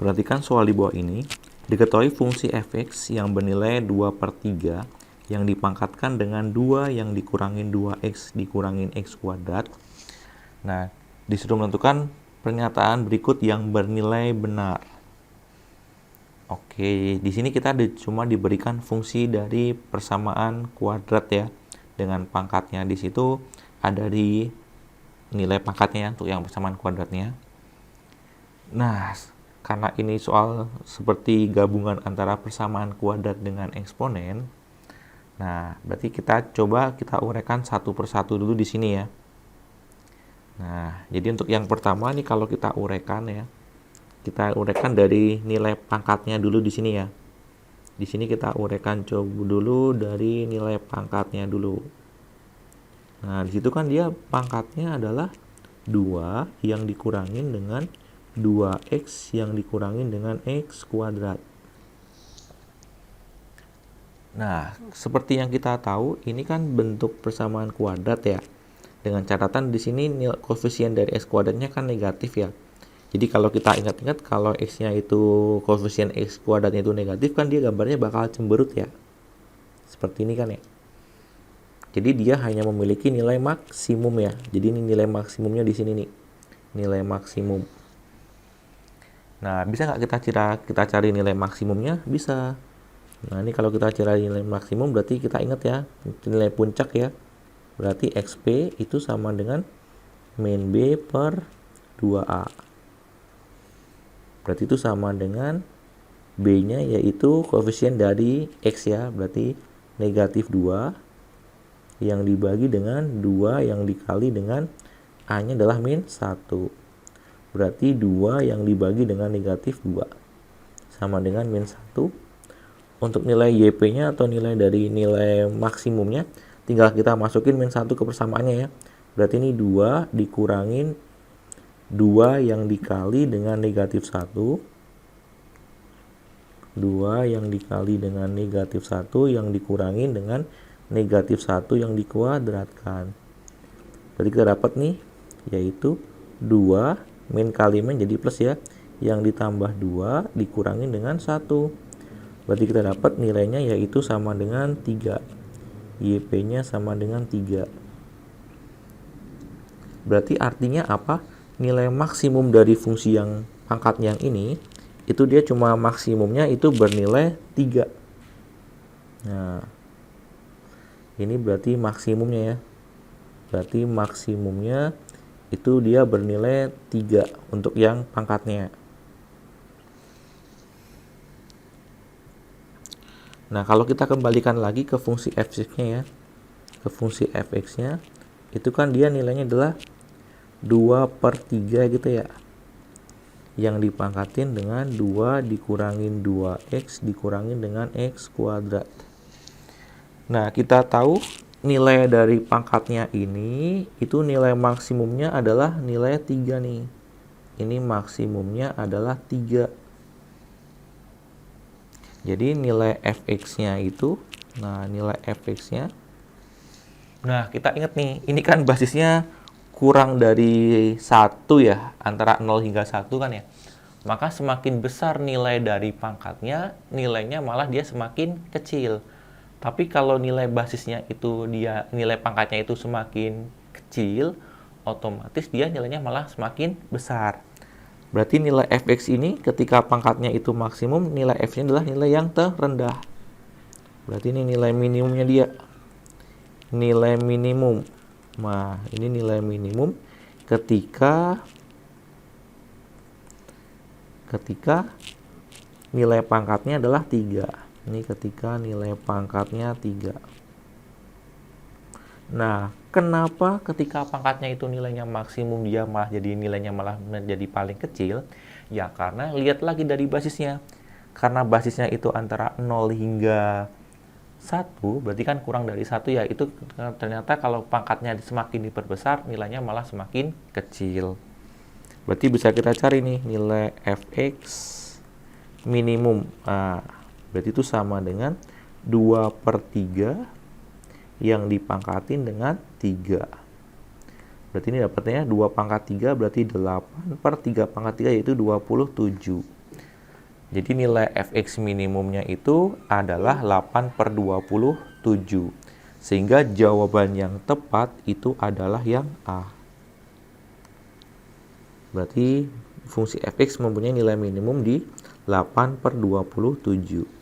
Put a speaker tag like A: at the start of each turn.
A: Perhatikan soal di bawah ini. Diketahui fungsi fx yang bernilai 2/3 yang dipangkatkan dengan 2 yang dikurangin 2x dikurangin x kuadrat. Nah, disuruh menentukan pernyataan berikut yang bernilai benar. Oke, di sini kita cuma diberikan fungsi dari persamaan kuadrat ya, dengan pangkatnya. Di situ ada di nilai pangkatnya untuk yang persamaan kuadratnya. Nah, karena ini soal seperti gabungan antara persamaan kuadrat dengan eksponen, nah berarti kita uraikan satu persatu dulu di sini ya. Nah, jadi untuk yang pertama nih kalau kita uraikan ya, kita uraikan dari nilai pangkatnya dulu di sini ya. Di sini kita uraikan coba dulu dari nilai pangkatnya dulu. Nah, di situ kan dia pangkatnya adalah 2 yang dikurangin dengan 2x yang dikurangin dengan x kuadrat. Nah, seperti yang kita tahu, ini kan bentuk persamaan kuadrat ya. Dengan catatan di sini koefisien dari x kuadratnya kan negatif ya. Jadi kalau kita ingat-ingat kalau x-nya itu koefisien x kuadratnya itu negatif kan dia gambarnya bakal cemberut ya. Seperti ini kan ya. Jadi dia hanya memiliki nilai maksimum ya. Jadi ini nilai maksimumnya di sini nih. Nilai maksimum. Nah, bisa nggak kita cari nilai maksimumnya? Bisa. Nah, ini kalau kita cari nilai maksimum berarti kita ingat ya, nilai puncak ya. Berarti XP itu sama dengan min B per 2A. Berarti itu sama dengan B-nya yaitu koefisien dari X ya. Berarti negatif 2 yang dibagi dengan 2 yang dikali dengan A-nya adalah min 1. Berarti 2 yang dibagi dengan negatif 2 sama dengan min 1. Untuk nilai YP-nya atau nilai dari nilai maksimumnya tinggal kita masukin min 1 ke persamaannya ya. Berarti ini 2 dikurangin 2 yang dikali dengan negatif 1. 2 yang dikali dengan negatif 1 yang dikurangin dengan negatif 1 yang dikuadratkan. Berarti kita dapat nih yaitu 2 min kali min jadi plus ya, yang ditambah 2 dikurangin dengan 1. Berarti kita dapat nilainya yaitu sama dengan 3. YP-nya sama dengan 3. Berarti artinya apa? Nilai maksimum dari fungsi yang pangkatnya yang ini, itu dia cuma maksimumnya itu bernilai 3. Nah, ini berarti maksimumnya ya. Berarti maksimumnya itu dia bernilai 3 untuk yang pangkatnya. Nah, kalau kita kembalikan lagi ke fungsi fx-nya ya. Ke fungsi fx-nya, itu kan dia nilainya adalah 2/3 gitu ya. Yang dipangkatin dengan 2 dikurangin 2x dikurangin dengan x kuadrat. Nah, kita tahu nilai dari pangkatnya ini itu nilai maksimumnya adalah nilai 3 nih. Ini maksimumnya adalah 3. Jadi nilai fx-nya itu, nah nilai fx-nya, nah kita ingat nih, ini kan basisnya kurang dari 1 ya, antara 0 hingga 1 kan ya. Maka semakin besar nilai dari pangkatnya, nilainya malah dia semakin kecil. Tapi kalau nilai basisnya itu nilai pangkatnya itu semakin kecil, otomatis dia nilainya malah semakin besar. Berarti nilai fx ini ketika pangkatnya itu maksimum, nilai f-nya adalah nilai yang terendah. Berarti ini nilai minimumnya dia. Nilai minimum. Nah, ini nilai minimum ketika nilai pangkatnya adalah 3. Ini ketika nilai pangkatnya 3. Nah, kenapa ketika pangkatnya itu nilainya maksimum dia nilainya malah menjadi paling kecil? Ya karena lihat lagi dari basisnya. Karena basisnya itu antara 0 hingga 1, berarti kan kurang dari 1 ya. Itu ternyata kalau pangkatnya semakin diperbesar, nilainya malah semakin kecil. Berarti bisa kita cari nih nilai fx minimum. Nah, berarti itu sama dengan 2/3 yang dipangkatin dengan 3. Berarti ini dapatnya 2 pangkat 3 berarti 8/3 pangkat 3 yaitu 27. Jadi nilai fx minimumnya itu adalah 8/27. Sehingga jawaban yang tepat itu adalah yang A. Berarti fungsi fx mempunyai nilai minimum di 8/27.